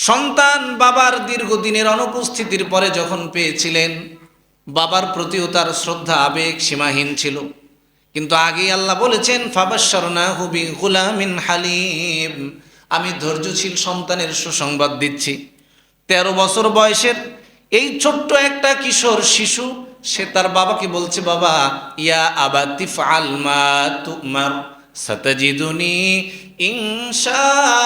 সন্তান বাবার দীর্ঘদিনের অনুপস্থিতির পরে যখন পেয়েছিলেন, বাবার প্রতিও তার শ্রদ্ধা আবেগ সীমাহীন ছিল। কিন্তু আগেই আল্লাহ বলেছেন, ফাবাশশারনাহু বিগুলামিন হালিম, আমি ধৈর্যশীল সন্তানের সুসংবাদ দিচ্ছি। 13 বছর বয়সের এই ছোট্ট একটা কিশোর শিশু, সে তার বাবাকে বলছে, বাবা, ইয়া আবাতি ফাআল মা তুমার সাতাজিদুনি ইনশাআল্লাহু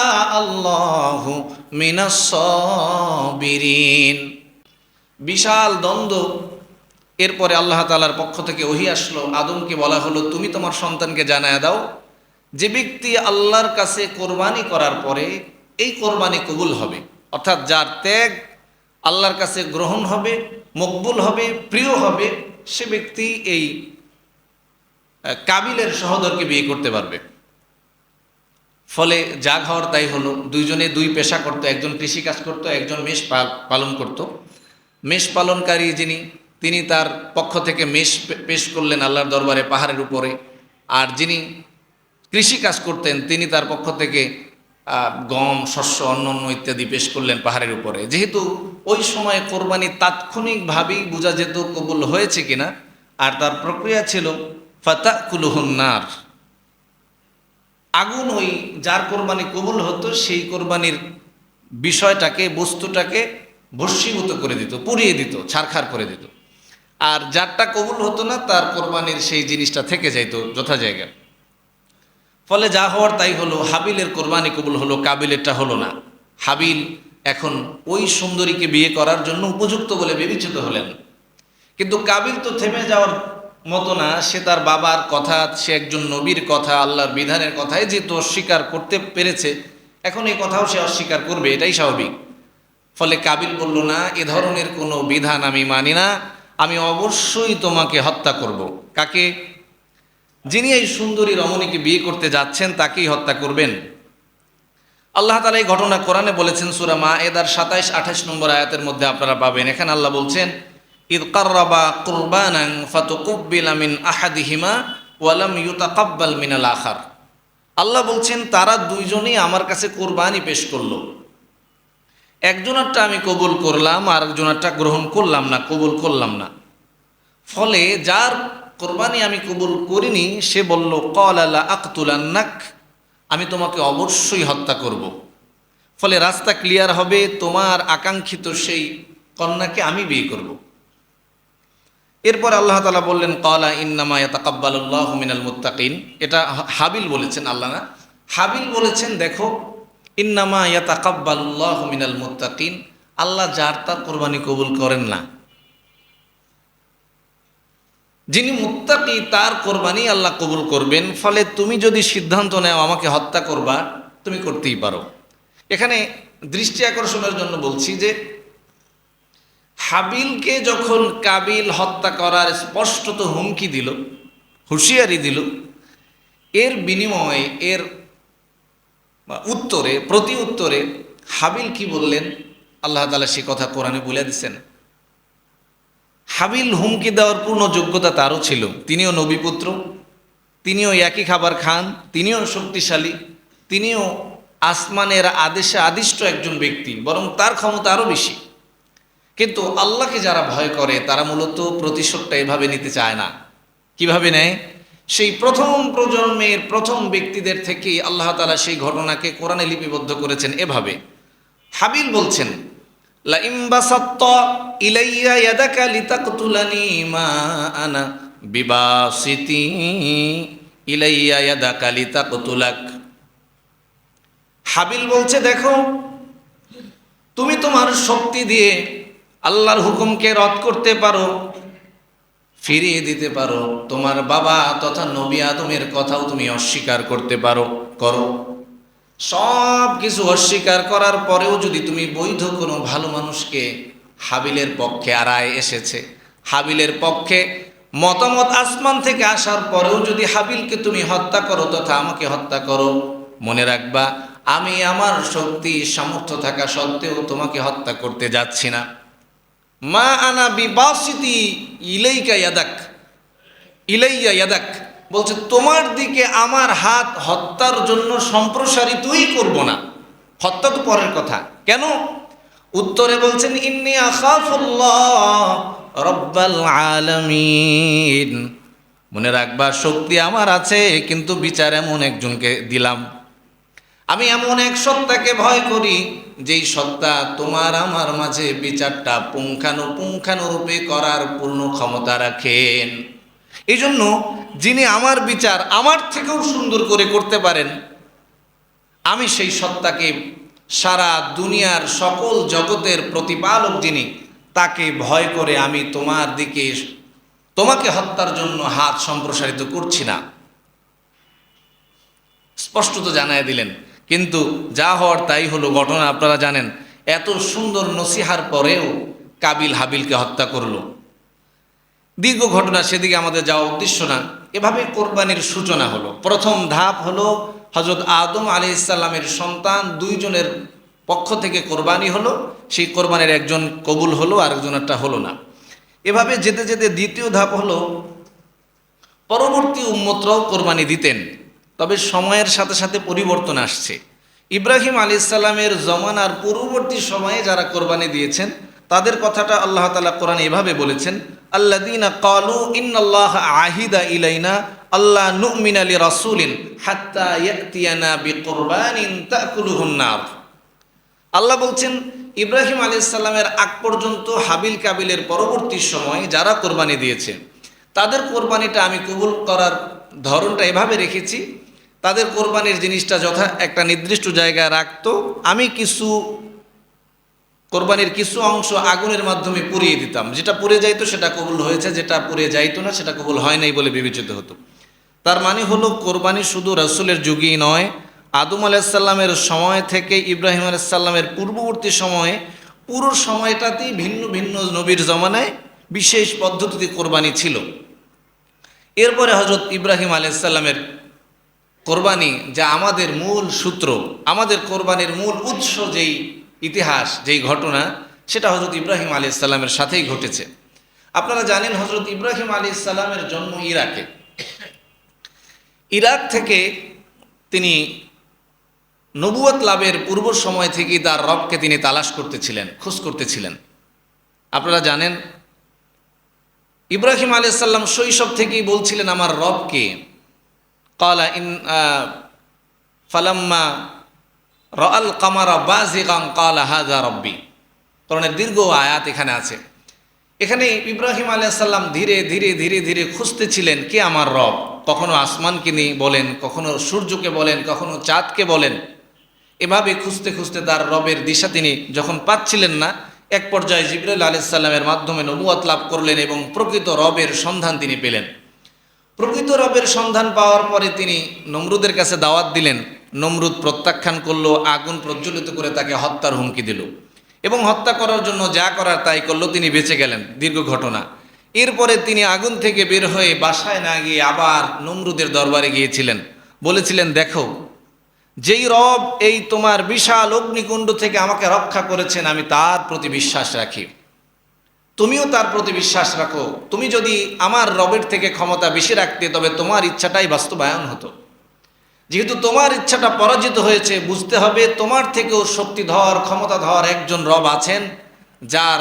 মিনাস সাবিরিন। বিশাল দ্বন্দ্ব। এরপরে আল্লাহ তাআলার পক্ষ থেকে ওহী আসলো, আদমকে বলা হলো, তুমি তোমার সন্তানকে জানায়া দাও, যে ব্যক্তি আল্লাহর কাছে কোরবানি করার পরে এই কোরবানি কবুল হবে, অর্থাৎ যার ত্যাগ আল্লাহর কাছে গ্রহণ হবে, মকবুল হবে, প্রিয় হবে, সে ব্যক্তি এই কাবিলের সহোদরকে বিয়ে করতে পারবে। ফলে যা ঘর তাই হলো। দুইজনে দুই পেশা করতো, একজন কৃষিকাজ করত, একজন মেষ পালন করত। মেষ পালনকারী যিনি, তিনি তার পক্ষ থেকে মেষ পেশ করলেন আল্লাহর দরবারে পাহাড়ের উপরে, আর যিনি কৃষিকাজ করতেন তিনি তার পক্ষ থেকে গম, শস্য, অন্যান্য ইত্যাদি পেশ করলেন পাহাড়ের উপরে। যেহেতু ওই সময় কোরবানি তাৎক্ষণিকভাবেই বোঝা যেত কবুল হয়েছে কিনা, আর তার প্রক্রিয়া ছিল ফাতাকুলুহুন নার, আগুন ওই যার কোরবানি কবুল হতো সেই কোরবানির বিষয়টাকে, বস্তুটাকে ভস্মীভূত করে দিত, পুড়িয়ে দিত, ছারখার করে দিত। আর যারটা কবুল হতো না, তার কোরবানির সেই জিনিসটা থেকে যাইত যথা জায়গায়। ফলে যা হওয়ার তাই হলো, হাবিলের কোরবানি কবুল হলো, কাবিলেরটা হলো না। হাবিল এখন ওই সুন্দরীকে বিয়ে করার জন্য উপযুক্ত বলে বিবেচিত হলেন। কিন্তু কাবিল তো থেমে যাওয়ার মতো না, সে তার বাবার কথা, সে একজন নবীর কথা, আল্লাহর বিধানের কথাই যেহেতু অস্বীকার করতে পেরেছে, এখন এই কথাও সে অস্বীকার করবে, এটাই স্বাভাবিক। ফলে কাবিল বলল, না, এ ধরনের কোনো বিধান আমি মানি না, আমি অবশ্যই তোমাকে হত্যা করব। কাকে? যিনি এই সুন্দরী রমণীকে বিয়ে করতে যাচ্ছেন তাকেই হত্যা করবেন। আল্লাহ তাআলা এই ঘটনা কোরআনে বলেছেন, সূরা মায়েদার 27-28 নম্বর আয়াতের মধ্যে আপনারা পাবেন। এখানে আল্লাহ বলছেন, ইদ কাররাবা কুরবানান ফাতুকুব্বিলা মিন আহাদিহিমা ওয়া লাম ইউতাকাব্বাল মিনাল আখার। আল্লাহ বলছেন, তারা দুইজনেই আমার কাছে কোরবানি পেশ করলো, একজনেরটা আমি কবুল করলাম, আর একজনেরটা গ্রহণ করলাম না, কবুল করলাম না। ফলে যার কোরবানি আমি কবুল করিনি, সে বলল, ক্বালা লা আকতুলান্নাক, আমি তোমাকে অবশ্যই হত্যা করব। ফলে রাস্তা ক্লিয়ার হবে, তোমার আকাঙ্ক্ষিত সেই কন্যাকে আমি বিয়ে করব। এরপর আল্লাহ তাআলা বললেন, ক্বালা ইন্নামা ইয়াতাকাব্বালুল্লাহু মিনাল মুত্তাকিন। এটা হাবিল বলেছেন, আল্লাহ না, হাবিল বলেছেন, দেখো, ইন্নামা ইয়াতাকাব্বালুল্লাহু মিনাল মুত্তাকিন, আল্লাহ যার তার কোরবানি কবুল করেন না। যিনি মুত্তাকি তার কোরবানি আল্লাহ কবুল করবেন। ফলে তুমি যদি সিদ্ধান্ত নেও আমাকে হত্যা করবা, তুমি করতেই পারো। এখানে দৃষ্টি আকর্ষণের জন্য বলছি যে, হাবিলকে যখন কাবিল হত্যা করার স্পষ্টত হুমকি দিল, হুঁশিয়ারি দিল, এর বিনিময়ে, এর উত্তরে, প্রতি উত্তরে হাবিল কি বললেন, আল্লাহ তাআলা সে কথা কোরআনে বলে দিচ্ছেন। হাবিল হুমকি দেওয়ার পূর্ণ যোগ্যতা তারও ছিল, তিনিও নবীপুত্র, তিনিও একই খাবার খান, তিনিও শক্তিশালী, তিনিও আসমানের আদেশে আদিষ্ট একজন ব্যক্তি, বরং তার ক্ষমতা আরও বেশি। কিন্তু আল্লাহকে যারা ভয় করে তারা মূলত প্রতিশোধটা এভাবে নিতে চায় না। কিভাবে নেয়? সেই প্রথম প্রজন্মের প্রথম ব্যক্তিদের থেকেই আল্লাহ তাআলা সেই ঘটনাকে কোরআনে লিপিবদ্ধ করেছেন এভাবে। হাবিল বলছেন, লা ইন বাসাত্তা ইলাইয়া ইয়াদাকা লিতাকতুলানি মা আনা বিবাসিতি ইলাইয়া ইয়াদাকা লিতাকতুলাক। হাবিল বলছে, দেখো, তুমি তোমার শক্তি দিয়ে আল্লাহর হুকুমকে রদ করতে পারো, ফিরিয়ে দিতে পারো, তোমার বাবা তথা নবী আদমের কথাও তুমি অস্বীকার করতে পারো, করো। সব কিছু অস্বীকার করার পরেও যদি তুমি বৈধ কোনো ভালো মানুষকে, হাবিলের পক্ষে আড়ায় এসেছে, হাবিলের পক্ষে মতামত আসমান থেকে আসার পরেও যদি হাবিলকে তুমি হত্যা করো তথা আমাকে হত্যা করো, মনে রাখবা আমি আমার শক্তি সামর্থ্য থাকা সত্ত্বেও তোমাকে হত্যা করতে যাচ্ছি না। মা আনা বিবাসিতি ইলাইকা ইয়াদাক, ইলাইয়া ইয়াদাক বলছে, তোমার দিকে আমার হাত হত্যার জন্য সম্প্রসারিতই করব না। হত্যা তো পরের কথা। কেন? উত্তরে বলছেন ইন্নী আখাফুল্লাহ রব্বাল আলামিন। মনে রাখবা, শক্তি আমার আছে, কিন্তু বিচার এমন একজনকে দিলাম। আমি এমন এক সত্তাকে ভয় করি, যেই সত্তা তোমার আমার মাঝে বিচারটা পুঙ্খানুপুঙ্খানুরূপে করার পূর্ণ ক্ষমতা রাখেন। এই জন্য যিনি আমার বিচার আমার থেকেও সুন্দর করে করতে পারেন, আমি সেই সত্তাকে, সারা দুনিয়ার সকল জগতের প্রতিপালক যিনি, তাকে ভয় করে আমি তোমার দিকে, তোমাকে হত্যার জন্য হাত সম্প্রসারিত করছি না। স্পষ্টত জানায় দিলেন। কিন্তু যা হওয়ার তাই হলো। ঘটনা আপনারা জানেন, এত সুন্দর নসিহার পরেও কাবিল হাবিলকে হত্যা করলো। দীর্ঘ ঘটনা, সেদিকে আমাদের যাওয়া উদ্দেশ্য না। এভাবে কোরবানির সূচনা হলো। প্রথম ধাপ হলো হযরত আদম আলাইহিস সালামের সন্তান দুইজনের পক্ষ থেকে কোরবানি হলো। সেই কোরবানির একজন কবুল হলো, আরেকজনেরটা হলো না। এভাবে যেতে যেতে দ্বিতীয় ধাপ হলো পরবর্তী উম্মতরাও কোরবানি দিতেন, তবে সময়ের সাথে সাথে পরিবর্তন আসছে। ইব্রাহিম আলাইহিস সালামের জমানার পূর্ববর্তী সময়ে যারা কোরবানি দিয়েছেন তাদের কথাটা আল্লাহ তাআলা কোরআনে এভাবে বলেছেন, আল্লাযীনা ক্বালু ইন্নাল্লাহা আহিদা ইলাইনা আল্লা নুমিনা লিরাসূলিন হাত্তা ইয়াতিয়ানা বিকুরবানিন তাকুলুহুন নার। আল্লাহ বলছেন, ইব্রাহিম আলাইহিস সালামের আগ পর্যন্ত হাবিল কাবিলের পরবর্তী সময়ে যারা কোরবানি দিয়েছে তাদের কোরবানিটা আমি কবুল করার ধরনটা এভাবে রেখেছি, তাদের কোরবানির জিনিসটা যথা একটা নির্দিষ্ট জায়গায় রাখতো, আমি কিছু কোরবানির কিছু অংশ আগুনের মাধ্যমে পুড়িয়ে দিতাম। যেটা পুড়ে যাইতো সেটা কবুল হয়েছে, যেটা পুড়ে যাইতো না সেটা কবুল হয় নাই বলে বিবেচিত হতো। তার মানে হলো কোরবানি শুধু রাসূলের যুগেই নয়, আদম আলাইহিস সালামের সময় থেকে ইব্রাহিম আলাইহিস সালামের পূর্ববর্তী সময়ে পুরো সময়টাতেই ভিন্ন ভিন্ন নবীর জমানায় বিশেষ পদ্ধতিতে কোরবানি ছিল। এরপরে হযরত ইব্রাহিম আলাইহিস সালামের কোরবানি, যা আমাদের মূল সূত্র, আমাদের কোরবানির মূল উৎস, যেই ইতিহাস, যেই ঘটনা, সেটা হযরত ইব্রাহিম আলাইহিস সালামের সাথেই ঘটেছে। আপনারা জানেন হযরত ইব্রাহিম আলাইহিস সালামের জন্ম ইরাকে। ইরাক থেকে তিনি নবুয়ত লাভের পূর্ব সময় থেকেই তার রবকে তিনি তালাশ করতেছিলেন, খোঁজ করতেছিলেন। আপনারা জানেন ইব্রাহিম আলাইহিস সালাম শৈশব থেকেই বলছিলেন আমার রবকে। ক্বালা ইন ফালাম্মা রাআল কামারা বাযিগান ক্বালা হাযা রব্বি। কোরআনের দীর্ঘ আয়াত এখানে আছে। এখানে ইব্রাহিম আলাইহিস সালাম ধীরে ধীরে ধীরে ধীরে খুঁজতেছিলেন কে আমার রব। কখনো আসমানকে নিয়ে বলেন, কখনো সূর্যকে বলেন, কখনো চাঁদকে বলেন। এভাবে খুঁজতে খুঁজতে তার রবের দিশা তিনি যখন পাচ্ছিলেন না, এক পর্যায়ে জিবরাইল আলাইহিস সালামের মাধ্যমে নবুয়ত লাভ করলেন এবং প্রকৃত রবের সন্ধান তিনি পেলেন। প্রকৃত রবের সন্ধান পাওয়ার পরে তিনি নমরুদের কাছে দাওয়াত দিলেন। নমরুদ প্রত্যাখ্যান করলো, আগুন প্রজ্বলিত করে তাকে হত্যার হুমকি দিল এবং হত্যা করার জন্য যা করার তাই করলো। তিনি বেঁচে গেলেন, দীর্ঘ ঘটনা। এরপরে তিনি আগুন থেকে বের হয়ে বাসায় না গিয়ে আবার নমরুদের দরবারে গিয়েছিলেন, বলেছিলেন দেখো, যেই রব এই তোমার বিশাল অগ্নিকুণ্ড থেকে আমাকে রক্ষা করেছেন, আমি তার প্রতি বিশ্বাস রাখি, তুমিও তার প্রতি বিশ্বাস রাখো। তুমি যদি আমার রবের থেকে ক্ষমতা বেশি রাখতে, তবে তোমার ইচ্ছাটাই বাস্তবায়ন হতো। যেহেতু তোমার ইচ্ছাটা পরাজিত হয়েছে, বুঝতে হবে তোমার থেকেও শক্তিধর, ক্ষমতাধর একজন রব আছেন, যার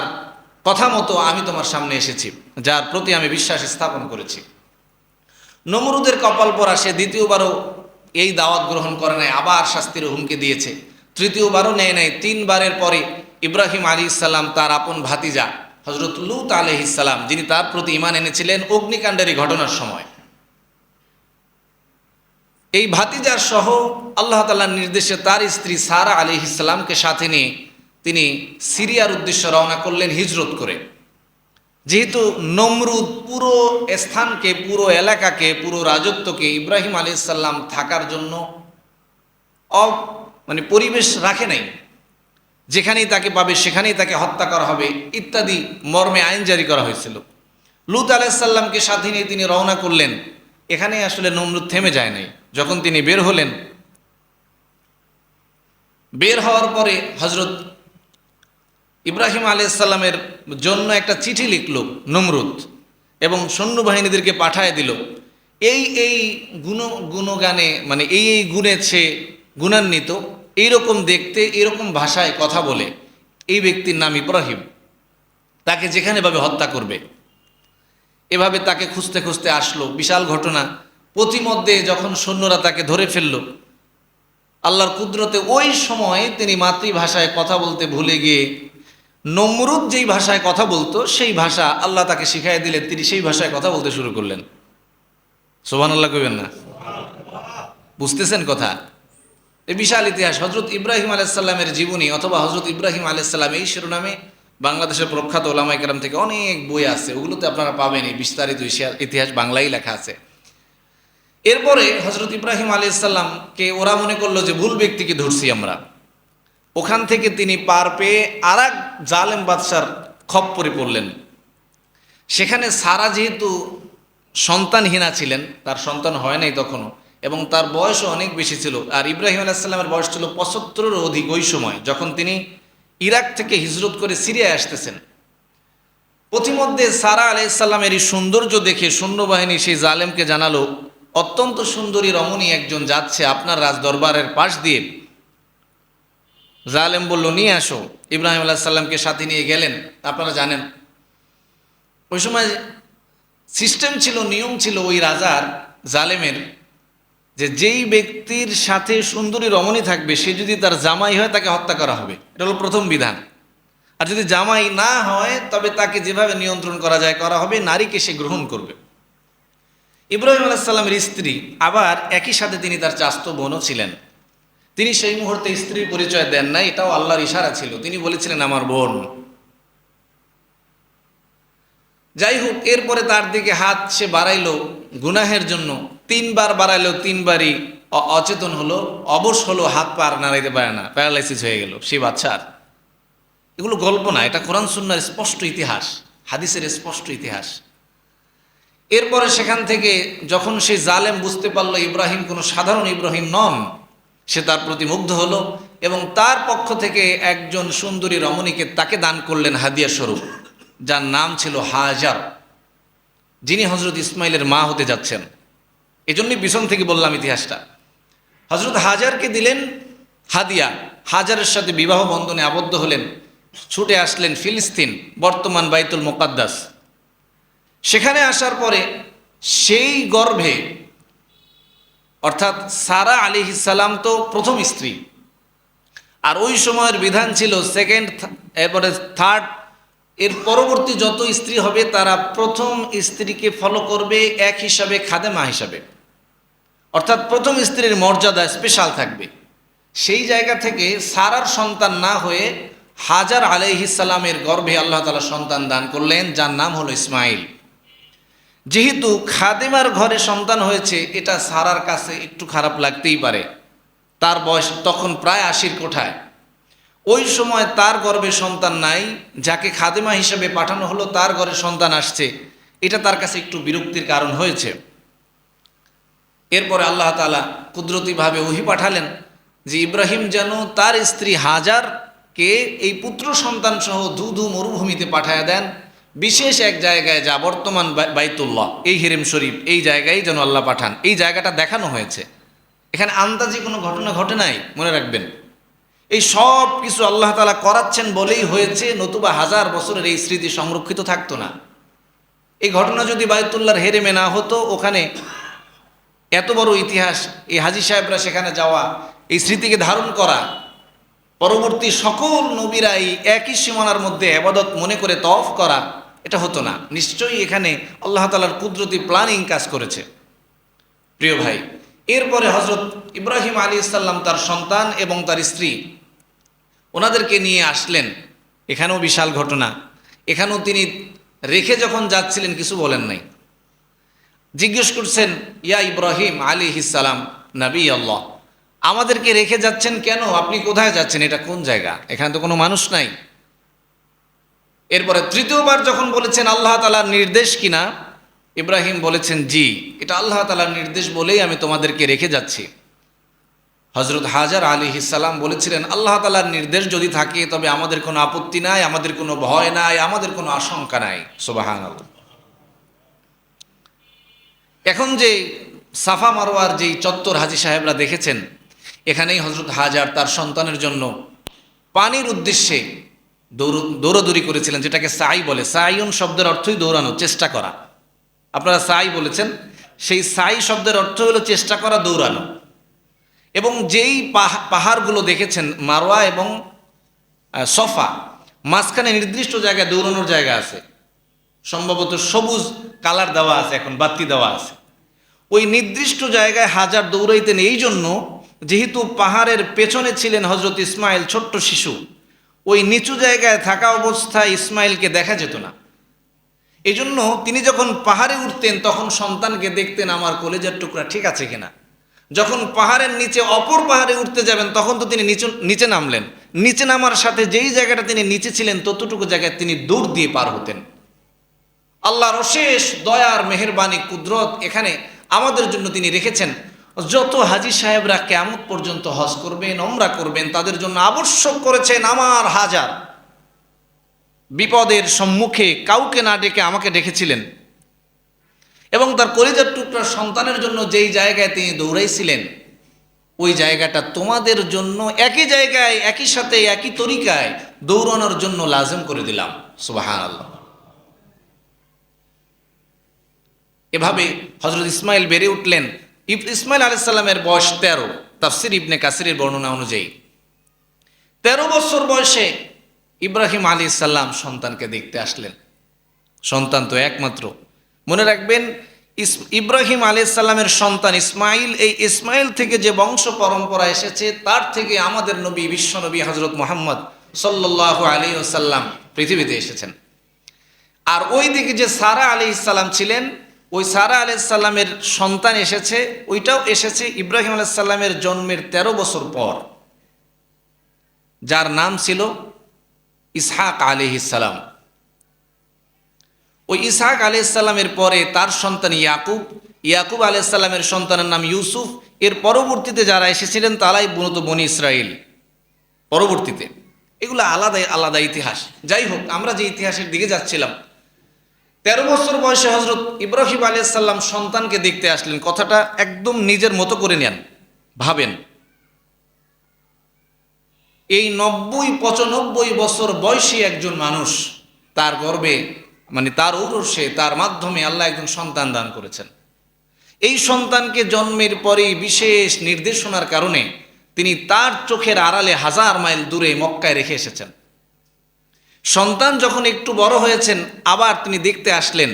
কথা মতো আমি তোমার সামনে এসেছি, যার প্রতি আমি বিশ্বাস স্থাপন করেছি। নমরুদের কপাল পরা, সে দ্বিতীয়বারও এই দাওয়াত গ্রহণ করে নাই, আবার শাস্তির হুমকি দিয়েছে। তৃতীয়বারও নেয় নাই। 3 বারের পরে ইব্রাহিম আলাইহিস সালাম তার আপন ভাতিজা হযরত লূত আলাইহিস সালাম, যিনি তার প্রতি ঈমান এনেছিলেন অগ্নিকাণ্ডের এই ঘটনার সময়, এই ভাতিজার সহ আল্লাহ তাআলার নির্দেশে তার স্ত্রী সারা আলাইহিস সালামকে সাথে নিয়ে তিনি সিরিয়ার উদ্দেশ্যে রওনা করলেন হিজরত করে। যেহেতু নমরুদ পুরো স্থানকে, পুরো এলাকাকে, পুরো রাজত্বকে ইব্রাহিম আলাইহিস সালাম থাকার জন্য পরিবেশ রাখে নাই, যেখানেই তাকে পাবে সেখানেই তাকে হত্যা করা হবে ইত্যাদি মর্মে আইন জারি করা হয়েছিল। লূত আলাইহিস সালামকে সাথে নিয়ে তিনি রওনা করলেন। এখানেই আসলে নমরুদ থেমে যায় নাই। যখন তিনি বের হলেন, বের হওয়ার পরে হযরত ইব্রাহিম আলাইহিস সালামের জন্য একটা চিঠি লিখল নমরুদ এবং সৈন্যবাহিনীদেরকে পাঠায় দিল। এই গুণগানে, এই গুণে সে গুণান্বিত, এইরকম দেখতে, এরকম ভাষায় কথা বলে এই ব্যক্তির নাম ইব্রাহিম, তাকে যেখানেভাবে হত্যা করবে। এভাবে তাকে খুঁজতে খুঁজতে আসলো, বিশাল ঘটনা। পথিমধ্যে যখন সৈন্যরা তাকে ধরে ফেলল, আল্লাহর কুদরতে ওই সময় তিনি মাতৃভাষায় কথা বলতে ভুলে গিয়ে নমরুদ যেই ভাষায় কথা বলতো সেই ভাষা আল্লাহ তাকে শিখাই দিলেন, তিনি সেই ভাষায় কথা বলতে শুরু করলেন। সুবহানাল্লাহ কইবেন না? বুঝতেছেন কথা? এই বিশাল ইতিহাস। হজরত ইব্রাহিম আলাইসাল্লামের জীবনী অথবা হজরত ইব্রাহিম আলাইসাল্লাম এই শিরোনামে বাংলাদেশের প্রখ্যাত ওলামায়ে কেরাম থেকে অনেক বই আছে, ওগুলোতে আপনারা পাবেন এই বিস্তারিত ইতিহাস, বাংলায় লেখা আছে। এরপরে হজরত ইব্রাহিম আলাইসাল্লামকে ওরা মনে করলো যে ভুল ব্যক্তিকে ধরছি আমরা। ওখান থেকে তিনি পার পেয়ে আর এক জালেম বাদশার খপ্পরে পড়লেন। সেখানে সারা যেহেতু সন্তানহীনা ছিলেন, তার সন্তান হয় নাই তখনও, এবং তার বয়সও অনেক বেশি ছিল। আর ইব্রাহিম আলাইসাল্লামের বয়স ছিল 75-এরও অধিক ওই সময়, যখন তিনি ইরাক থেকে হিজরত করে সিরিয়ায় আসতেছেন। পথিমধ্যে সারা আলাইসাল্লামের এই সৌন্দর্য দেখে সৈন্যবাহিনী সেই জালেমকে জানালো, অত্যন্ত সুন্দরী রমণী একজন যাচ্ছে আপনার রাজ দরবারের পাশ দিয়ে। জালেম বলল, নিয়ে আসো। ইব্রাহিম আলাইসাল্লামকে সাথে নিয়ে গেলেন। আপনারা জানেন ওই সময় সিস্টেম ছিল, নিয়ম ছিল ওই রাজার, জালেমের, যে যেই ব্যক্তির সাথে সুন্দরী রমণী থাকবে সে যদি তার জামাই হয় তাকে হত্যা করা হবে। এটা হলো প্রথম বিধান। আর যদি জামাই না হয় তবে তাকে যেভাবে নিয়ন্ত্রণ করা যায় করা হবে, নারীকে সে গ্রহণ করবে। ইব্রাহিম আলাইসাল্লামের স্ত্রী, আবার একই সাথে তিনি তার চাস্তো বোনও ছিলেন। তিনি সেই মুহূর্তে স্ত্রীর পরিচয় দেন নাই, এটাও আল্লাহর ইশারা ছিল। তিনি বলেছিলেন আমার বোন। যাই হোক, এরপরে তার দিকে হাত সে বাড়াইল গুনাহের জন্য, 3 বার বাড়াইল, 3 বারই অচেতন হলো, অবশ হলো, হাত পা আর নাড়াইতে পারে না, প্যারালাইসিস হয়ে গেল সেই বাচ্চার। এগুলো গল্প না, এটা কোরআন সুন্নাহর স্পষ্ট ইতিহাস, হাদিসের স্পষ্ট ইতিহাস। এরপরে সেখান থেকে যখন সেই জালেম বুঝতে পারলো ইব্রাহিম কোনো সাধারণ ইব্রাহিম নন, সে তার প্রতি মুগ্ধ হলো এবং তার পক্ষ থেকে একজন সুন্দরী রমণীকে তাকে দান করলেন হাদিয়া স্বরূপ, যার নাম ছিল হাজার, যিনি হজরত ইসমাইলের মা হতে যাচ্ছেন। এজন্যই পিছন থেকে বললাম ইতিহাসটা। হজরত হাজারকে দিলেন হাদিয়া, হাজারের সাথে বিবাহ বন্ধনে আবদ্ধ হলেন, ছুটে আসলেন ফিলিস্তিন, বর্তমান বাইতুল মুকাদ্দাস। সেখানে আসার পরে সেই গর্ভে, অর্থাৎ সারা আলাইহিস সালাম তো প্রথম স্ত্রী, আর ওই সময়ের বিধান ছিল সেকেন্ড, এরপরে থার্ড, এর পরবর্তী যত স্ত্রী হবে তারা প্রথম স্ত্রীকে ফলো করবে এক হিসাবে, খাদেমা হিসাবে, অর্থাৎ প্রথম স্ত্রীর মর্যাদা স্পেশাল থাকবে। সেই জায়গা থেকে সারার সন্তান না হয়ে হাজার আলাইহিস সালামের গর্ভে আল্লাহ তাআলা সন্তান দান করলেন, যার নাম হলো ইসমাইল। যেহেতু খাদেমার ঘরে সন্তান হয়েছে, এটা সারার কাছে একটু খারাপ লাগতেই পারে। তার বয়স তখন প্রায় 80-র কোঠায়। ওই সময় তার গর্ভে সন্তান নাই, যাকে খাদেমা হিসেবে পাঠানো হলো তার ঘরে সন্তান আসছে, এটা তার কাছে একটু বিরক্তির কারণ হয়েছে। এরপরে আল্লাহ তাআলা কুদরতিভাবে ওহী পাঠালেন যে ইব্রাহিম যেন তার স্ত্রী হাজারকে এই পুত্র সন্তান সহ ধু মরুভূমিতে পাঠায়া দেন, বিশেষ এক জায়গায়, যা বর্তমান বাইতুল্লাহ, এই হিরেম শরীফ, এই জায়গায় যেন আল্লাহ পাঠান। এই জায়গাটা দেখানো হয়েছে, এখানে আন্দাজি কোনো ঘটনা ঘটে নাই, মনে রাখবেন। এই সব কিছু আল্লাহ তাআলা করাচ্ছেন বলেই হয়েছে, নতুবা 1000 বছরের এই স্মৃতি সংরক্ষিত থাকতো না। এই ঘটনা যদি বাইতুল্লাহর হেরেমে না হতো, ওখানে এত বড় ইতিহাস, এই হাজী সাহেবরা সেখানে যাওয়া, এই স্মৃতিকে ধারণ করা, পরবর্তী সকল নবীরা এই একই সীমানার মধ্যে ইবাদত মনে করে তওয়াফ করা, এটা হতো না। নিশ্চয়ই এখানে আল্লাহ তাআলার কুদরতি প্ল্যানিং কাজ করেছে। প্রিয় ভাই, এরপরে হজরত ইব্রাহিম আলাইহিস সালাম তার সন্তান এবং তার স্ত্রী ওনাদেরকে নিয়ে আসলেন। এখানেও বিশাল ঘটনা। এখানেও তিনি রেখে যখন যাচ্ছিলেন কিছু বলেন নাই। জিজ্ঞেস করছেন, ইয়া ইব্রাহিম আলাইহিস সালাম, নবী আল্লাহ, আমাদেরকে রেখে যাচ্ছেন কেন? আপনি কোথায় যাচ্ছেন? এটা কোন জায়গা? এখানে তো কোনো মানুষ নাই। এরপরে তৃতীয়বার যখন বলেছেন আল্লাহ তাআলার নির্দেশ কিনা, ইব্রাহিম বলেছেন জি, এটা আল্লাহ তাআলার নির্দেশ বলেই আমি তোমাদেরকে রেখে যাচ্ছি। হজরত হাজার আলাইহিস সালাম বলেছিলেন, আল্লাহ তাআলার নির্দেশ যদি থাকে তবে আমাদের কোনো আপত্তি নাই, আমাদের কোনো ভয় নাই, আমাদের কোনো আশঙ্কা নাই। সুবহানাল্লাহ। এখন যে সাফা মারওয়ার যেই চত্বর হাজী সাহেবরা দেখেছেন, এখানেই হযরত হাজার তার সন্তানের জন্য পানির উদ্দেশ্যে দৌড়াদৌড়ি করেছিলেন, যেটাকে সাই বলে। সাইউন শব্দের অর্থই দৌড়ানো, চেষ্টা করা। আপনারা সাই বলেছেন, সেই সাই শব্দের অর্থ হলো চেষ্টা করা, দৌড়ানো। এবং যেই পাহাড়গুলো দেখেছেন মারওয়া এবং সফা, মাঝখানে নির্দিষ্ট জায়গায় দৌড়ানোর জায়গা আছে, সম্ভবত সবুজ কালার দেওয়া আছে, এখন বাতি দেওয়া আছে। ওই নির্দিষ্ট জায়গায় হাজার দৌড়াইতেন এই জন্য, যেহেতু পাহাড়ের পেছনে ছিলেন হজরত ইসমাইল, ছোট্ট শিশু। ওই নিচু জায়গায় থাকা অবস্থায় ইসমাইলকে দেখা যেত না। এই জন্য তিনি যখন পাহাড়ে উঠতেন তখন সন্তানকে দেখতেন আমার কলেজার টুকরা ঠিক আছে কিনা। যখন পাহাড়ের নিচে অপর পাহাড়ে উঠতে যাবেন তখন তো তিনি নিচে নামলেন। নিচে নামার সাথে যেই জায়গাটা তিনি নিচে ছিলেন ততটুকু জায়গায় তিনি দৌড় দিয়ে পার হতেন। আল্লাহর অশেষ দয়ার মেহেরবানি কুদরত এখানে আমাদের জন্য তিনি রেখেছেন। যত হাজী সাহেবরা কিয়ামত পর্যন্ত হজ করবেন, ওমরা করবেন, তাদের জন্য আবশ্যক করেছেন আমার হাজার। বিপদের সম্মুখে কাউকে না ডেকে আমাকে ডেকেছিলেন। এবং তার কলিজার টুকরা সন্তানের জন্য যেই জায়গায় তিনি দৌড়াইছিলেন, ওই জায়গাটা তোমাদের জন্য একই জায়গায়, একই সাথে, একই তরিকায় দৌড়ানোর জন্য লাজিম করে দিলাম। সুবহানাল্লাহ। এভাবে হযরত ইসমাইল বেড়ে উঠলেন। ইসমাইল আলাইহিস সালামের বয়স 13। তাফসীর ইবনে কাসিরের বর্ণনা অনুযায়ী 13 বছর বয়সে ইব্রাহিম আলাইহিস সালাম সন্তানকে দেখতে আসলেন। সন্তান তো একমাত্র। মনে রাখবেন, ইব্রাহিম আলাইহিস সালামের সন্তান ইসমাইল, এই ইসমাইল থেকে যে বংশ পরম্পরা এসেছে তার থেকে আমাদের নবী, বিশ্ব নবী হযরত মুহাম্মদ সাল্লাল্লাহু আলাইহি ওয়াসাল্লাম পৃথিবীতে এসেছেন। আর ওই দিকে যে সারা আলাইহিস সালাম ছিলেন, ওই সারা আলাইহিস সালামের সন্তান এসেছে, ওইটাও এসেছে ইব্রাহিম আলাইহিস সালামের জন্মের 13 বছর পর, যার নাম ছিল ইসহাক আলাইহিস সালাম। ওই ইসহাক আলাইহিস সালামের পরে তার সন্তান ইয়াকুব, ইয়াকুব আলাইহিস সালামের সন্তানের নাম ইউসুফ। এর পরবর্তীতে যারা এসেছিলেন তারাই মূলত বনি ইসরাইল। পরবর্তীতে এগুলো আলাদা আলাদা ইতিহাস। যাই হোক, আমরা যে ইতিহাসের দিকে যাচ্ছিলাম, 13 বছর বয়সে হযরত ইব্রাহিম আলাইহিস সালাম সন্তানকে দেখতে আসলেন। কথাটা একদম নিজের মতো করে নেন, ভাবেন। এই 90-95 বছর বয়সী একজন মানুষ, তার গর্ভে, মানে তার ঔরসে, তার মাধ্যমে আল্লাহ একজন সন্তান দান করেছেন। এই সন্তানকে জন্মের পরেই বিশেষ নির্দেশনার কারণে তিনি তার চোখের আড়ালে 1000 মাইল দূরে মক্কায় রেখে এসেছেন। সন্তান যখন একটু বড় হয়েছেন, আবার তিনি দেখতে আসলেন।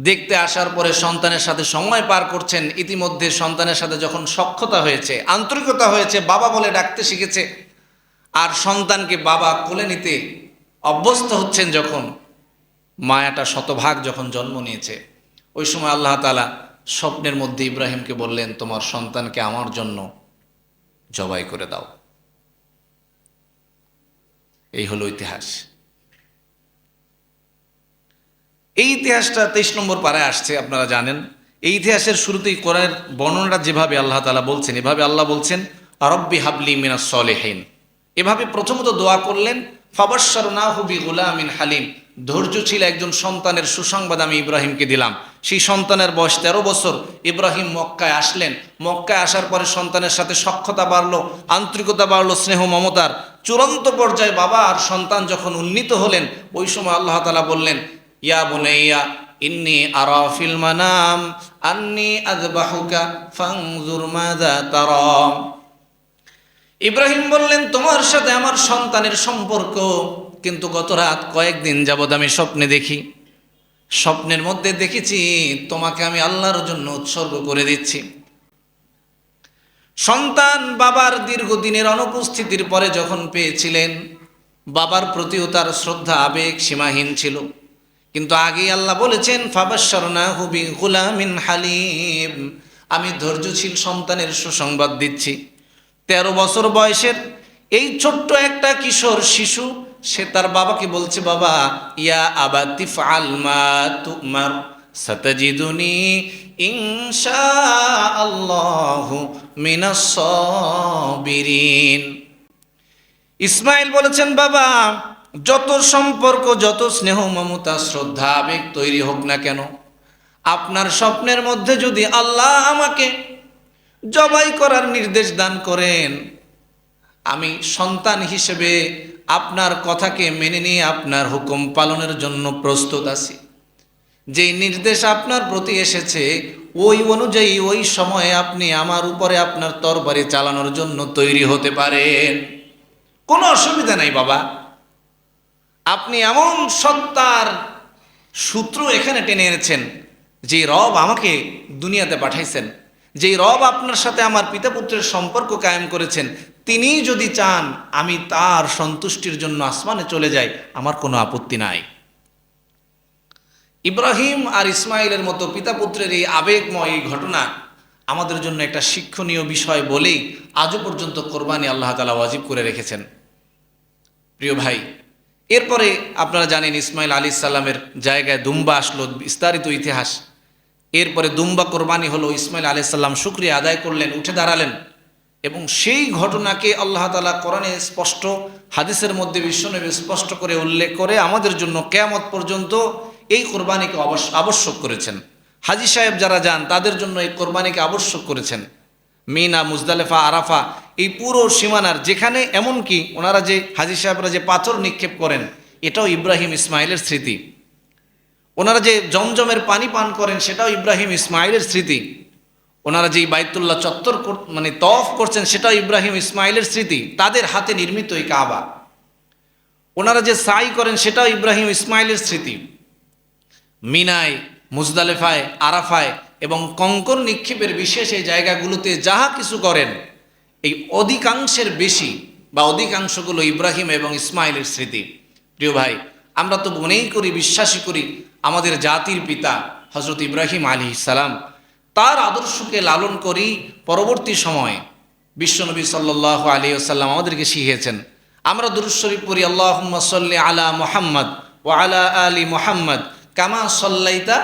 দেখতে আসার পরে সন্তানের সাথে সময় পার করছেন। ইতিমধ্যে সন্তানের সাথে যখন সখ্যতা হয়েছে, আন্তরিকতা হয়েছে, বাবা বলে ডাকতে শিখেছে, আর সন্তানকে বাবা কোলে নিতে অভ্যস্ত হচ্ছেন, যখন মায়াটা শতভাগ যখন জন্ম নিয়েছে, ওই সময় আল্লাহ তাআলা স্বপ্নের মধ্যে ইব্রাহিমকে বললেন, তোমার সন্তানকে আমার জন্য জবাই করে দাও। এই হলো ইতিহাস। এই ইতিহাসটা 23 নম্বর পারায় আসছে, আপনারা জানেন। এই ইতিহাসের শুরুতেই কোরআনের বর্ণনাটা যেভাবে আল্লাহ তাআলা বলছেন, এভাবে আল্লাহ বলছেন, রব্বি হাবলি মিনাস সলিহিন। এভাবে প্রথমত দোয়া করলেন, ফাবাশশারনাহু বিগুলামিন হালিম। ধৈর্যশীল একজন সন্তানের সুসংবাদ আমি ইব্রাহিমকে দিলাম। সেই সন্তানের বয়স 13 বছর। ইব্রাহিম মক্কায় আসলেন। মক্কায় আসার পরে সন্তানের সাথে সখ্যতা বাড়লো, আন্তরিকতা বাড়লো, স্নেহ মমতার চূড়ান্ত পর্যায়ে বাবা আর সন্তান যখন উন্নীত হলেন, ওই সময় আল্লাহ তাআলা বললেন, ইয়া বুনাইয়া ইন্নী আরা ফিল মানাম আন্নী আযবাহুকা ফানজুর মাযা তারা। ইব্রাহিম বললেন, তোমার সাথে আমার সন্তানের সম্পর্ক, কিন্তু গত রাত কয়েকদিন যাবৎ আমি স্বপ্নে দেখি। স্বপ্নের মধ্যে দেখেছি তোমাকে আমি আল্লাহর জন্য উৎসর্গ করে দিচ্ছি। সন্তান বাবার দীর্ঘদিনের অনুপস্থিতির পরে যখন পেয়েছিলেন, বাবার প্রতিও তার শ্রদ্ধা আবেগ সীমাহীন ছিল। কিন্তু আগেই আল্লাহ বলেছেন, ফাবাশশারনাহু বিগুলামিন হালিম, আমি ধৈর্যশীল সন্তানের সুসংবাদ দিচ্ছি। 13 বছর বয়সের এই ছোট্ট একটা কিশোর শিশু, সে তার বাবাকে বলছে, বাবা, ইয়া আবাতি ফাআল মা তুমার সাতাজিদুনি ইনশাআল্লাহু মিনাস সাবিরিন। ইসমাইল বলেছেন, বাবা, যত সম্পর্ক, যত স্নেহ মমতা শ্রদ্ধা আবেগ তৈরি হোক না কেন, আপনার স্বপ্নের মধ্যে যদি আল্লাহ আমাকে জবাই করার নির্দেশ দান করেন। আমি সন্তান হিসেবে আপনার কথাকে মেনে নিয়ে আপনার হুকুম পালনের জন্য প্রস্তুত আছি। যেই নির্দেশ আপনার প্রতি এসেছে ওই অনুযায়ী ওই সময়ে আপনি আমার উপরে আপনার তরবারি চালানোর জন্য তৈরি হতে পারেন, কোনো অসুবিধা নাই বাবা। আপনি এমন সত্তার সূত্র এখানে টেনে এনেছেন, যে রব আমাকে দুনিয়াতে পাঠাইছেন, যেই রব আপনার সাথে আমার পিতা পুত্রের সম্পর্ক কায়েম করেছেন, তিনি যদি চান আমি তার সন্তুষ্টির জন্য আসমানে চলে যাই, আমার কোনো আপত্তি নাই। ইব্রাহিম আর ইসমাইলের মতো পিতা পুত্রের এই আবেগময় এই ঘটনা আমাদের জন্য একটা শিক্ষণীয় বিষয় বলেই আজও পর্যন্ত কোরবানি আল্লাহ তাআলা ওয়াজিব করে রেখেছেন। প্রিয় ভাই, এরপরে আপনারা জানেন ইসমাইল আলাইহিস সালামের জায়গায় দুম্বা আসলো, বিস্তারিত ইতিহাস। এরপরে দুম্বা কোরবানি হলো, ইসমাইল আলাইহিস সালাম শুকরিয়া আদায় করলেন, উঠে দাঁড়ালেন, এবং সেই ঘটনাকে আল্লাহ তাআলা কোরআনে স্পষ্ট, হাদিসের মধ্যে বিশ্বনবী স্পষ্ট করে উল্লেখ করে আমাদের জন্য কিয়ামত পর্যন্ত এই কোরবানিকে আবশ্যক করেছেন। হাজী সাহেব যারা যান তাদের জন্য এই কোরবানিকে আবশ্যক করেছেন। মিনা, মুজদালেফা, আরাফা, এই পুরো সীমানার যেখানে, এমনকি ওনারা যে হাজী সাহেবরা যে পাথর নিক্ষেপ করেন, এটাও ইব্রাহিম ইসমাইলের স্মৃতি। ওনারা যে জমজমের পানি পান করেন, সেটাও ইব্রাহিম ইসমাইলের স্মৃতি। ওনারা যেই বাইতুল্লাহ চত্বর মানে তওয়াফ করছেন, সেটাও ইব্রাহিম ইসমাইলের স্মৃতি। তাদের হাতে নির্মিত এই কাবা। ওনারা যে সাই করেন, সেটাও ইব্রাহিম ইসমাইলের স্মৃতি। মিনায়, মুজদালেফায়, আরাফায় এবং কঙ্কর নিক্ষেপের বিশেষ এই জায়গাগুলোতে যাহা কিছু করেন, এই অধিকাংশের বেশি বা অধিকাংশগুলো ইব্রাহিম এবং ইসমাইলের স্মৃতি। প্রিয় ভাই, আমরা তো মনেই করি, বিশ্বাসী করি আমাদের জাতির পিতা হজরত ইব্রাহিম আলাইহিস সালাম, তার আদর্শকে লালন করি। পরবর্তী সময়ে বিশ্বনবী সাল্লাল্লাহু আলাইহি ওয়াসাল্লাম আমাদেরকে শিখিয়েছেন। আমরা দুরূদ শরীফ পড়ি, আল্লাহুম্মা সাল্লি আলা মুহাম্মদ ওয়া আলা আলি মুহাম্মদ কামা সাল্লাইতা।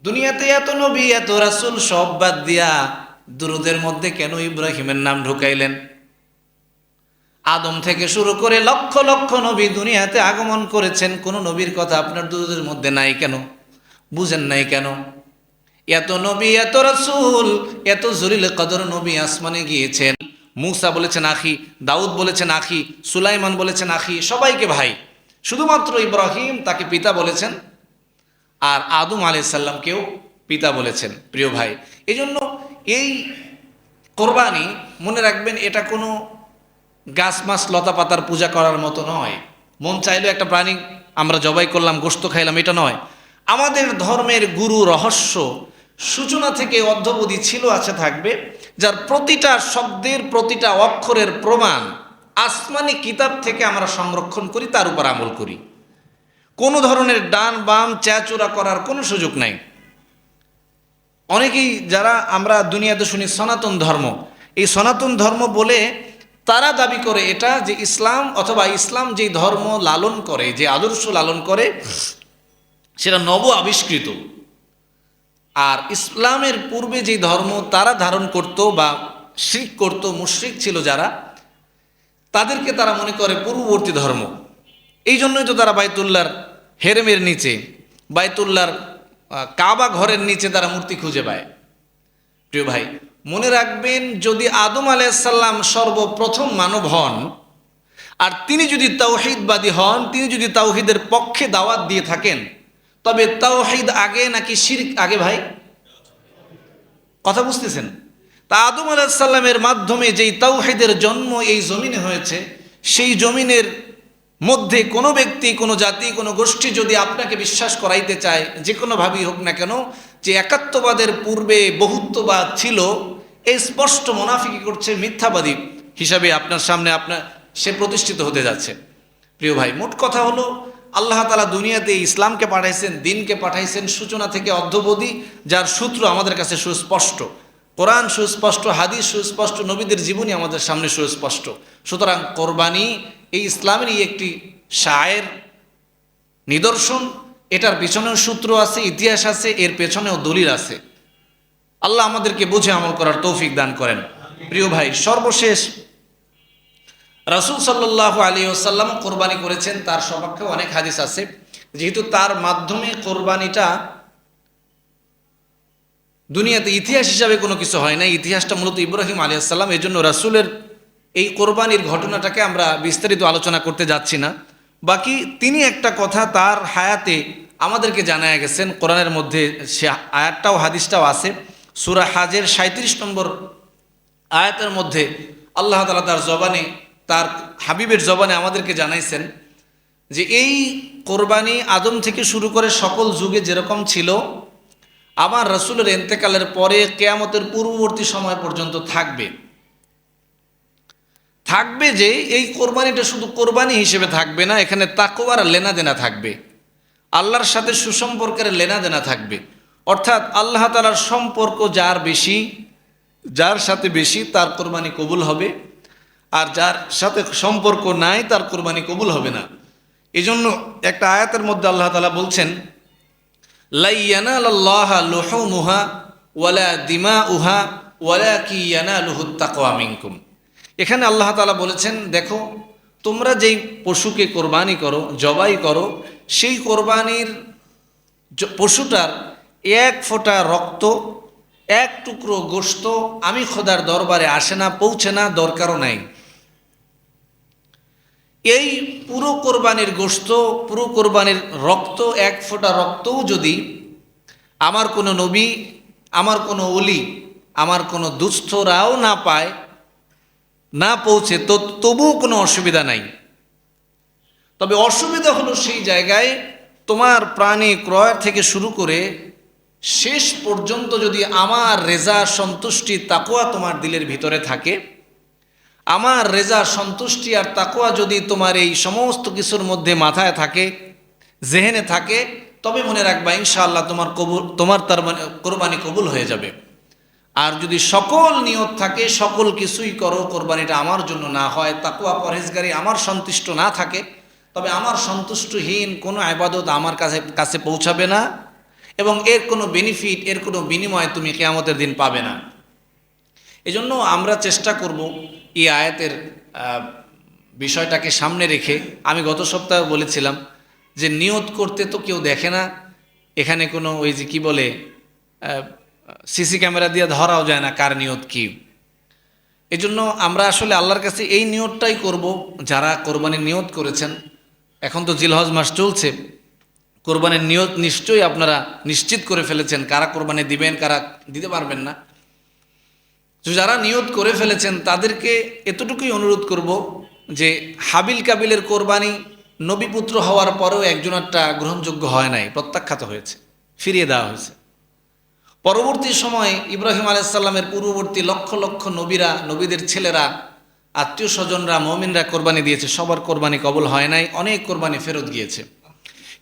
দুনিয়াতে এত নবী, এত রাসূল সব বাদ দিয়া দুরুদের মধ্যে কেন ইব্রাহিমের নাম ঢুকাইলেন? আদম থেকে শুরু করে লক্ষ লক্ষ নবী দুনিয়াতে আগমন করেছেন, কোন নবীর কথা আপনার দুরুদের মধ্যে নাই কেন? বুঝেন নাই কেন? এত নবী, এত রাসূল, এত জলিল কদর নবী আসমানে গিয়েছেন। মূসা বলেছেন আখি, দাউদ বলেছেন আখি, সুলাইমান বলেছেন আখি, সবাইকে ভাই। শুধুমাত্র ইব্রাহিম তাকে পিতা বলেছেন, আর আদম আলাইহিস সালামকেও পিতা বলেছেন। প্রিয় ভাই, এজন্য এই কোরবানি মনে রাখবেন, এটা কোনো গাছ মাছ লতা পাতার পূজা করার মতো নয়। মন চাইলো একটা প্রাণী আমরা জবাই করলাম, গোশত খাইলাম, এটা নয়। আমাদের ধর্মের গুরু রহস্য সূচনা থেকে অদ্যাবধি ছিল, আছে, থাকবে, যার প্রতিটা শব্দের, প্রতিটা অক্ষরের প্রমাণ আসমানি কিতাব থেকে আমরা সংরক্ষণ করি, তার উপর আমল করি। কোনো ধরনের ডান বাম চেঁচোরা করার কোনো সুযোগ নাই। অনেকেই যারা আমরা দুনিয়াতে শুনি সনাতন ধর্ম, এই সনাতন ধর্ম বলে তারা দাবি করে এটা যে ইসলাম, অথবা ইসলাম যেই ধর্ম লালন করে, যে আদর্শ লালন করে, সেটা নব আবিষ্কৃত। আর ইসলামের পূর্বে যে ধর্ম তারা ধারণ করত বা শিরক করত, মুশরিক ছিল যারা, তাদেরকে তারা মনে করে পূর্ববর্তী ধর্ম। এই জন্যই তো তারা বাইতুল্লাহর হেরেমের নিচে, বাইতুল্লাহর কাবা ঘরের নিচে তারা মূর্তি খুঁজে পায়। প্রিয় ভাই, মনে রাখবেন, যদি আদম আলাইহিস সালাম সর্বপ্রথম মানব হন, আর তিনি যদি তাওহীদবাদী হন, তিনি যদি তাওহীদের পক্ষে দাওয়াত দিয়ে থাকেন, তবে তাওহীদ আগে নাকি শিরক আগে? ভাই, কথা বুঝতেছেন? তা আদম আলাইহিস সালামের মাধ্যমে যেই তাওহীদের জন্ম এই জমিনে হয়েছে, সেই জমিনের মধ্যে কোনো ব্যক্তি, কোনো জাতি, কোনো গোষ্ঠী যদি আপনাকে বিশ্বাস করাইতে চায়, যে কোনোভাবেই হোক না কেন, যে একাত্মবাদের পূর্বে বহুত্ববাদ ছিল, এই স্পষ্ট মুনাফিকি করছে, মিথ্যাবাদী হিসাবে আপনার সামনে সে প্রতিষ্ঠিত হতে যাচ্ছে। প্রিয় ভাই, মোট কথা হলো, আল্লাহ তাআলা দুনিয়াতে ইসলামকে পাঠাইছেন, দ্বীনকে পাঠাইছেন সূচনা থেকে অদ্যাবধি, যার সূত্র আমাদের কাছে সুস্পষ্ট। কোরআন সুস্পষ্ট, হাদিস সুস্পষ্ট, নবীদের জীবনী আমাদের সামনে সুস্পষ্ট। সুতরাং কোরবানি এই ইসলামেরই একটি শায়ের নিদর্শন। এটার পেছনেও সূত্র আছে, ইতিহাস আছে, এর পেছনেও দলিল আছে। আল্লাহ আমাদেরকে বুঝে আমল করার তৌফিক দান করেন। প্রিয় ভাই, সর্বশেষ রাসূল সাল্লাল্লাহু আলাইহি ওয়াসাল্লাম কোরবানি করেছেন, তার সপক্ষে অনেক হাদিস আছে। যেহেতু তার মাধ্যমে কোরবানিটা দুনিয়াতে ইতিহাস হিসাবে কোনো কিছু হয় না, ইতিহাসটা মূলত ইব্রাহিম আলাইহিস সালাম। এই জন্য রাসূলের এই কোরবানির ঘটনাটাকে আমরা বিস্তারিত আলোচনা করতে যাচ্ছি না। বাকি তিনি একটা কথা তার হায়াতে আমাদেরকে জানায় গেছেন, কোরআনের মধ্যে সে আয়াতটাও হাদিসটাও আছে। সূরা হাজের 37 নম্বর আয়াতের মধ্যে আল্লাহ তাআলা তার জবানে, তার হাবিবের জবানে আমাদেরকে জানাইছেন যে এই কোরবানি আদম থেকে শুরু করে সকল যুগে যেরকম ছিল, আমার রাসূলের ইন্তেকালের পরে কিয়ামতের পূর্ববর্তী সময় পর্যন্ত থাকবে। যে এই কোরবানিটা শুধু কোরবানি হিসেবে থাকবে না, এখানে তাকওয়ার লেনাদেনা থাকবে, আল্লাহর সাথে সুসম্পর্কের লেনাদেনা থাকবে। অর্থাৎ আল্লাহ তাআলার সম্পর্ক যার সাথে বেশি তার কোরবানি কবুল হবে, আর যার সাথে সম্পর্ক নাই তার কোরবানি কবুল হবে না। এজন্য একটা আয়াতের মধ্যে আল্লাহ তাআলা বলছেন, লা ইয়ানালাল্লাহা লুহুমুহা ওয়ালা দিমাউহা ওয়ালাকি ইয়ানালুহুত তাকওয়া মিনকুম। এখানে আল্লাহ তাআলা বলেছেন, দেখো তোমরা যেই পশুকে কোরবানি করো, জবাই করো, সেই কোরবানির পশুটার এক ফোঁটা রক্ত, এক টুকরো গোশত আমি খোদার দরবারে আসে না, পৌঁছে না, দরকারও নাই। এই পুরো কোরবানির গোশত, পুরো কোরবানির রক্ত, এক ফোঁটা রক্তও যদি আমার কোনো নবী, আমার কোনো ওলি, আমার কোনো দুস্থরাও না পায়, না পৌঁছে, তো তবুও কোনো অসুবিধা নাই। তবে অসুবিধা হলো সেই জায়গায় তোমার প্রাণী ক্রয় থেকে শুরু করে শেষ পর্যন্ত যদি আমার রেজা, সন্তুষ্টি, তাকওয়া তোমার দিলের ভিতরে থাকে, আমার রেজা, সন্তুষ্টি আর তাকওয়া যদি তোমার এই সমস্ত কিছুর মধ্যে মাথায় থাকে, জেহেনে থাকে, তবে মনে রাখবা ইনশাআল্লাহ তোমার তার মানে কোরবানি কবুল হয়ে যাবে। আর যদি সকল নিয়ত থাকে, সকল কিছুই করো, কোরবানিটা আমার জন্য না হয়, তাকওয়া পরহেজগারি আমার সন্তুষ্ট না থাকে, তবে আমার সন্তুষ্টহীন কোনো ইবাদত আমার কাছে পৌঁছাবে না, এবং এর কোনো বেনিফিট, এর কোনো বিনিময় তুমি কিয়ামতের দিন পাবে না। এজন্য আমরা চেষ্টা করব এই আয়াতের বিষয়টাকে সামনে রেখে, আমি গত সপ্তাহে বলেছিলাম যে নিয়ত করতে তো কেউ দেখে না, এখানে কোনো ওই যে কি বলে সিসি ক্যামেরা দিয়ে ধরাও যায় না কার নিয়ত কি। এজন্য আমরা আসলে আল্লাহর কাছে এই নিয়তটাই করব, যারা কোরবানির নিয়ত করেছেন, এখন তো জিলহজ মাস চলছে, কোরবানির নিয়ত নিশ্চয়ই আপনারা নিশ্চিত করে ফেলেছেন কারা কোরবানি দিবেন, কারা দিতে পারবেন না। তো যারা নিয়ত করে ফেলেছেন তাদেরকে এতটুকুই অনুরোধ করব যে হাবিল কাবিলের কোরবানি নবীপুত্র হওয়ার পরেও একজনেরটা গ্রহণযোগ্য হয় নাই, প্রত্যাখ্যাত হয়েছে, ফিরিয়ে দেওয়া হয়েছে। পরবর্তী সময়ে ইব্রাহিম আলাইহিস সালামের পূর্ববর্তী লক্ষ লক্ষ নবীরা, নবীদের ছেলেরা, আত্মীয় স্বজনরা, মুমিনরা কোরবানি দিয়েছে, সবার কোরবানি কবুল হয় নাই, অনেক কোরবানি ফেরত গিয়েছে।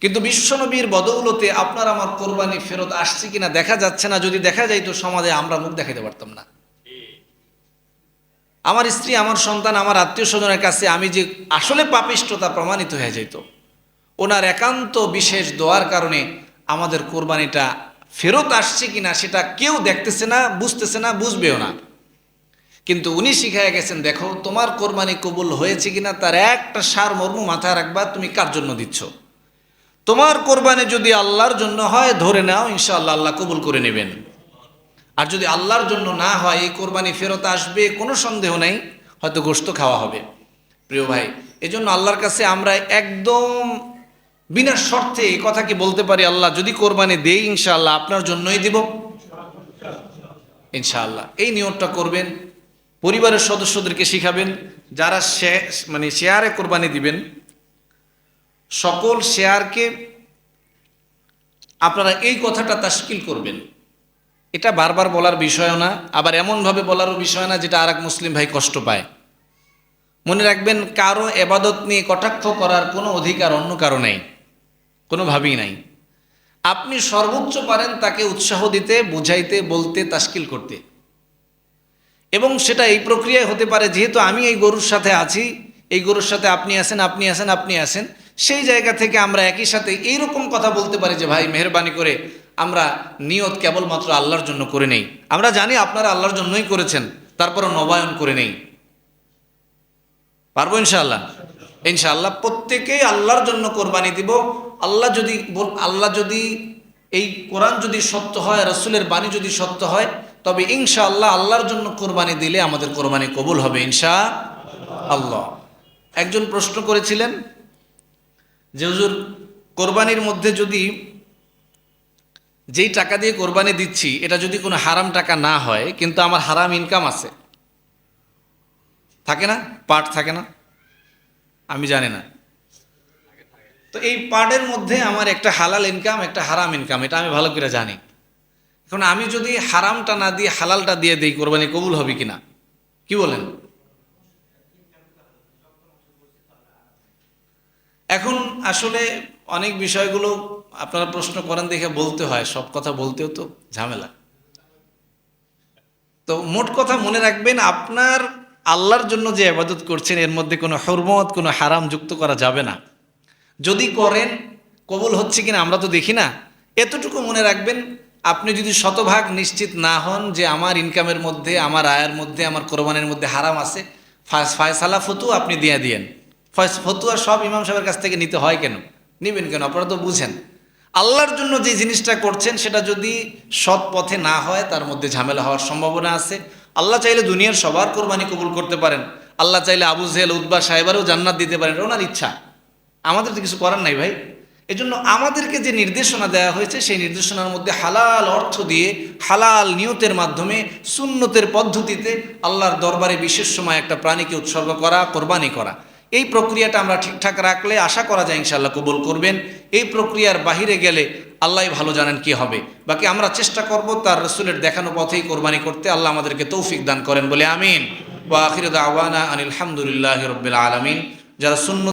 কিন্তু বিশ্বনবীর বদৌলতে আপনার আমার কোরবানি ফেরত আসছে কিনা দেখা যাচ্ছে না। যদি দেখা যাইতো সমাজে আমরা মুখ দেখাতে পারতাম না। আমার স্ত্রী, আমার সন্তান, আমার আত্মীয় স্বজনের কাছে আমি যে আসলে পাপিষ্ঠতা প্রমাণিত হয়ে যেত। ওনার একান্ত বিশেষ দোয়ার কারণে আমাদের কোরবানিটা ফেরত আসছে কিনা সেটা কেউ দেখতেছে না, বুঝতেছে না, বুঝবেও না। কিন্তু উনি শিখায় গেছেন, দেখো তোমার কোরবানি কবুল হয়েছে কিনা তার একটা সারমর্ম মাথায় রাখবা, তুমি কার জন্য দিচ্ছ। তোমার কোরবানি যদি আল্লাহর জন্য হয়, ধরে নাও ইনশাআল্লাহ আল্লাহ কবুল করে নেবেন। আর যদি আল্লাহর জন্য না হয়, এই কোরবানি ফেরত আসবে, কোনো সন্দেহ নেই, হয়তো গোশত খাওয়া হবে। প্রিয় ভাই, এজন্য আল্লাহর কাছে আমরা একদম বিনা শর্তে এই কথা কি বলতে পারি, আল্লাহ যদি কোরবানি দেই ইনশাআল্লাহ আপনার জন্যই দিব, ইনশাআল্লাহ। এই নিয়তটা করবেন, পরিবারের সদস্যদেরকে শিখাবেন, যারা শেয়ারে কোরবানি দিবেন, সকল শেয়ারকে আপনারা এই কথাটা তাশকিল করবেন। এটা বারবার বলার বিষয় না, আবার এমনভাবে বলারও বিষয় না যেটা আরেক মুসলিম ভাই কষ্ট পায়। মনে রাখবেন, কারো এবাদত নিয়ে কটাক্ষ করার কোনো অধিকার অন্য কারো নেই, কোনোভাবেই নাই। আপনি সর্বোচ্চ পারেন তাকে উৎসাহ দিতে, বুঝাইতে, বলতে, তাশকিল করতে। এবং সেটা এই প্রক্রিয়ায় হতে পারে, যেহেতু আমি এই গরুর সাথে আছি, এই গরুর সাথে আপনি আছেন, আপনি আছেন, আপনি আছেন, সেই জায়গা থেকে আমরা একই সাথে এইরকম কথা বলতে পারি যে ভাই মেহেরবানি করে আমরা নিয়ত কেবলমাত্র আল্লাহর জন্য করে নেই। আমরা জানি আপনারা আল্লাহর জন্যই করেছেন, তারপরও নবায়ন করে নেই। পারবো ইনশাআল্লাহ? ইনশাআল্লাহ প্রত্যেকেই আল্লাহর জন্য কোরবানি দিব। আল্লাহ যদি এই কোরআন যদি সত্য হয়, রাসূলের বাণী যদি সত্য হয়, তবে ইনশাআল্লাহ আল্লাহর জন্য কোরবানি দিলে আমাদের কোরবানি কবুল হবে ইনশাআল্লাহ। একজন প্রশ্ন করেছিলেন যে হুজুর, কোরবানির মধ্যে যদি যেই টাকা দিয়ে কোরবানি দিচ্ছি এটা যদি কোনো হারাম টাকা না হয়, কিন্তু আমার হারাম ইনকাম আছে, থাকে না, পার্ট থাকে না, আমি জানি না, তো এই পার্টের মধ্যে আমার একটা হালাল ইনকাম একটা হারাম ইনকাম, এটা আমি ভালো করে জানি। এখন আমি যদি হারামটা না দিয়ে হালালটা দিয়ে দিই, কোরবানি কবুল হবে কিনা, কি বলেন? এখন আসলে অনেক বিষয়গুলো আপনারা প্রশ্ন করেন দেখে বলতে হয়, সব কথা বলতেও তো ঝামেলা। তো মোট কথা মনে রাখবেন, আপনার আল্লাহর জন্য যে ইবাদত করছেন এর মধ্যে কোনো হুরমত, কোনো হারাম যুক্ত করা যাবে না। যদি করেন কবুল হচ্ছে কিনা আমরা তো দেখি না, এতটুকু মনে রাখবেন। আপনি যদি শতভাগ নিশ্চিত না হন যে আমার ইনকামের মধ্যে, আমার আয়ের মধ্যে, আমার কোরবানির মধ্যে হারাম আছে, ফয়সালা ফতুয়া আপনি দিয়ে দিয়েন। ফতুয়া সব ইমাম সাহেবের কাছ থেকে নিতে হয় কেন, নেবেন কেন? আপনারা তো বুঝেন আল্লাহর জন্য যে জিনিসটা করছেন সেটা যদি সৎ পথে না হয় তার মধ্যে ঝামেলা হওয়ার সম্ভাবনা আছে। আল্লাহ চাইলে দুনিয়ার সবার কোরবানি কবুল করতে পারেন, আল্লাহ চাইলে আবু জেহেল, উতবা সাহেবারও জান্নাত দিতে পারেন, ওনার ইচ্ছা, আমাদের তো কিছু করার নাই ভাই। এজন্য আমাদেরকে যে নির্দেশনা দেওয়া হয়েছে সেই নির্দেশনার মধ্যে হালাল অর্থ দিয়ে, হালাল নিয়তের মাধ্যমে, সুন্নতের পদ্ধতিতে আল্লাহর দরবারে বিশেষ সময় একটা প্রাণীকে উৎসর্গ করা, কোরবানি করা, এই প্রক্রিয়াটা আমরা ঠিকঠাক রাখলে আশা করা যায় ইনশাআল্লাহ কবুল করবেন। এই প্রক্রিয়ার বাহিরে গেলে আল্লাহই ভালো জানেন কি হবে। বাকি আমরা চেষ্টা করব তার রাসূলের দেখানো পথেই কোরবানি করতে। আল্লাহ আমাদেরকে তৌফিক দান করেন বলে আমিন। ওয়া আখিরু দাওয়ানা আনিল হামদুলিল্লাহি রাব্বিল আলামিন। যারা সুন্নত